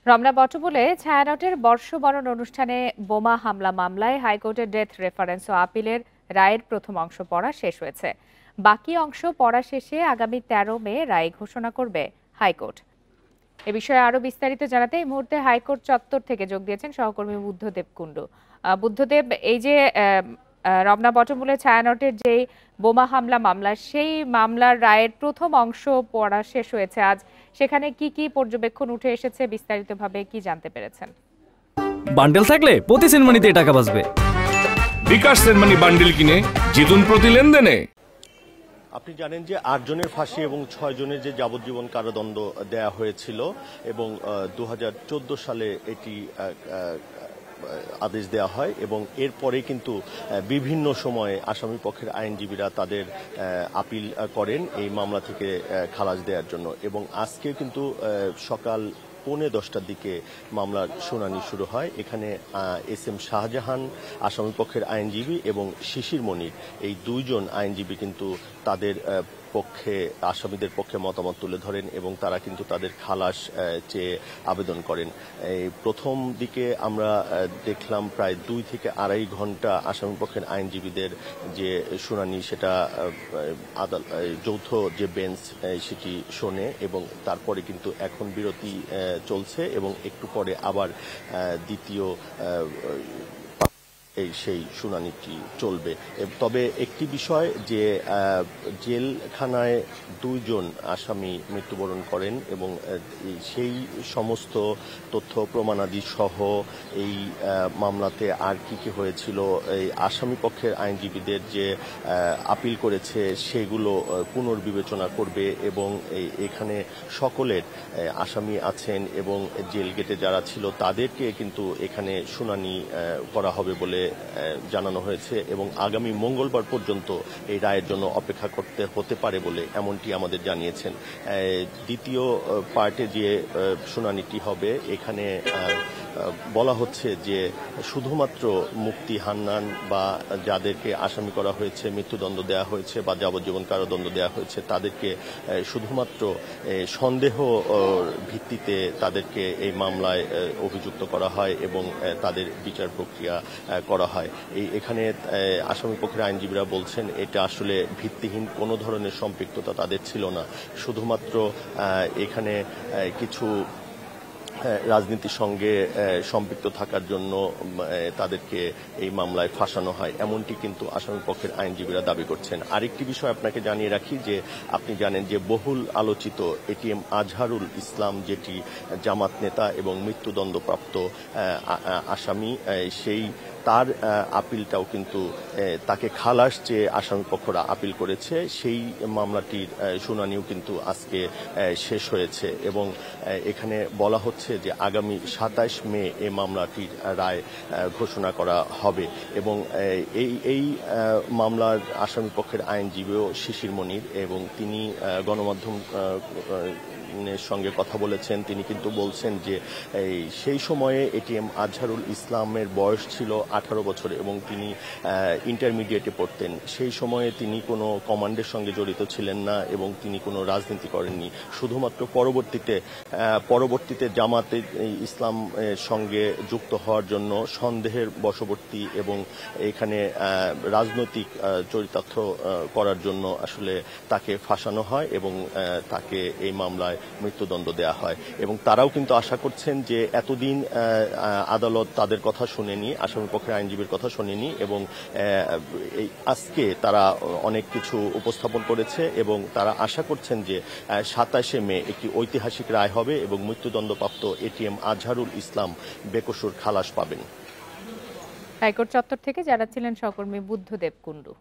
রমনা বটমূলে ছায়ানটের বর্ষবরণ অনুষ্ঠানে বোমা হামলা মামলায় হাইকোর্টের ডেথ রেফারেন্স ও আপিলের রায়ের প্রথম অংশ পড়া শেষ হয়েছে। বাকি অংশ পড়া শেষে আগামী 13 মে রায় ঘোষণা করবে হাইকোর্ট। এ বিষয়ে আরো বিস্তারিত জানাতে এই মুহূর্তে হাইকোর্ট চত্বর থেকে যোগ দিয়েছেন সহকর্মী বুদ্ধদেব কুণ্ডু। বুদ্ধদেব, এই যে রমনা বটমূলে ছায়ানটের যেই বোমা হামলা মামলা, সেই মামলার রায়ের প্রথম অংশ পড়া শেষ হয়েছে আজ, সেখানে কি কি পর্যবেক্ষণ উঠে এসেছে, বিস্তারিতভাবে কি জানতে পেরেছেন? বান্ডেল থাকলে প্রতি সেনমানিতে টাকা বাঁচবে। বিকাশ সেনমানি বান্ডেল কিনে জিতুন প্রতি লেনদেনে। আপনি জানেন যে 8 জনের ফাঁসি এবং 6 জনের যে যাবজ্জীবন কারাদণ্ড দেয়া হয়েছিল এবং 2014 সালে এটি আদেশ দেওয়া হয় এবং এরপরে কিন্তু বিভিন্ন সময়ে আসামি পক্ষের আইনজীবীরা তাদের আপিল করেন এই মামলা থেকে খালাস দেওয়ার জন্য এবং আজকে কিন্তু সকাল 9:45টার দিকে মামলার শুনানি শুরু হয়। এখানে এস.এম. শাহজাহান আসামি পক্ষের আইনজীবী এবং শিশির মনির, এই দুইজন আইনজীবী কিন্তু তাদের পক্ষে আসামিদের পক্ষে মতামত তুলে ধরেন এবং তারা কিন্তু তাদের খালাস চেয়ে আবেদন করেন। এই প্রথম দিকে আমরা দেখলাম প্রায় 2 থেকে 2.5 ঘন্টা আসামি পক্ষের আইনজীবীদের যে শুনানি, সেটা যৌথ যে বেঞ্চ সেটি শোনে এবং তারপরে কিন্তু এখন বিরতি চলছে এবং একটু পরে আবার দ্বিতীয় সেই শুনানিটি চলবে। তবে একটি বিষয় যে জেলখানায় 2 জন আসামি মৃত্যুবরণ করেন এবং সেই সমস্ত তথ্য প্রমাণাদি সহ এই মামলাতে আর কি কি হয়েছিল, এই আসামি পক্ষের আইনজীবীদের যে আপিল করেছে সেগুলো পুনর্বিবেচনা করবে এবং এখানে সকলের আসামি আছেন এবং জেল গেটে যারা ছিল তাদেরকে কিন্তু এখানে শুনানি করা হবে বলে জানানো হয়েছে এবং আগামী মঙ্গলবার পর্যন্ত এই রায়ের জন্য অপেক্ষা করতে হতে পারে বলে এমনটি আমাদের জানিয়েছেন। দ্বিতীয় পার্টে যে শুনানিটি হবে, এখানে বলা হচ্ছে যে শুধুমাত্র মুফতি হান্নান বা যাদেরকে আসামি করা হয়েছে, মৃত্যুদণ্ড দেওয়া হয়েছে বা যাবজ্জীবন কারাদণ্ড দেওয়া হয়েছে, তাদেরকে শুধুমাত্র সন্দেহ ভিত্তিতে তাদেরকে এই মামলায় অভিযুক্ত করা হয় এবং তাদের বিচার প্রক্রিয়া করা হয়। এখানে আসামি পক্ষের আইনজীবীরা বলছেন এটা আসলে ভিত্তিহীন, কোনো ধরনের সম্পৃক্ততা তাদের ছিল না, শুধুমাত্র এখানে কিছু রাজনীতির সঙ্গে সম্পৃক্ত থাকার জন্য তাদেরকে এই মামলায় ফাঁসানো হয়, এমনটি কিন্তু আসামি পক্ষের আইনজীবীরা দাবি করছেন। আরেকটি বিষয় আপনাকে জানিয়ে রাখি যে আপনি জানেন যে বহুল আলোচিত এটিএম আজহারুল ইসলাম, যেটি জামাত নেতা এবং মৃত্যুদণ্ডপ্রাপ্ত আসামি, সেই তার আপিলটাও কিন্তু তাকে খালাস চেয়ে আসামি পক্ষরা আপিল করেছে, সেই মামলাটির শুনানিও কিন্তু আজকে শেষ হয়েছে এবং এখানে বলা হচ্ছে যে আগামী 27 মে এই মামলাটির রায় ঘোষণা করা হবে এবং এই মামলার আসামি পক্ষের আইনজীবীও শিশির মনির এবং তিনি গণমাধ্যম সঙ্গে কথা বলেছেন। তিনি কিন্তু বলছেন যে সেই সময়ে এটিএম আজহারুল ইসলামের বয়স ছিল 18 বছর এবং তিনি ইন্টারমিডিয়েটে পড়তেন। সেই সময়ে তিনি কোনো কমান্ডের সঙ্গে জড়িত ছিলেন না এবং তিনি কোনো রাজনীতি করেননি, শুধুমাত্র পরবর্তীতে জামাতে ইসলাম সঙ্গে যুক্ত হওয়ার জন্য সন্দেহের বশবর্তী এবং এখানে রাজনৈতিক চরিতার্থ করার জন্য আসলে তাকে ফাঁসানো হয় এবং তাকে এই মামলায় মৃত্যুদণ্ড দেয়া হয় এবং তারাও কিন্তু আশা করছেন যে এতদিন আদালত তাদের কথা শুনেনি, আসামি পক্ষের আইনজীবীর কথা শুনেনি এবং আজকে তারা অনেক কিছু উপস্থাপন করেছে এবং তারা আশা করছেন যে 27 মে একটি ঐতিহাসিক রায় হবে এবং মৃত্যুদণ্ডপ্রাপ্ত এটিএম আজহারুল ইসলাম বেকসুর খালাস পাবেন। হাইকোর্ট চত্বর থেকে যারা ছিলেন সহকর্মী বুদ্ধদেব কুণ্ডু।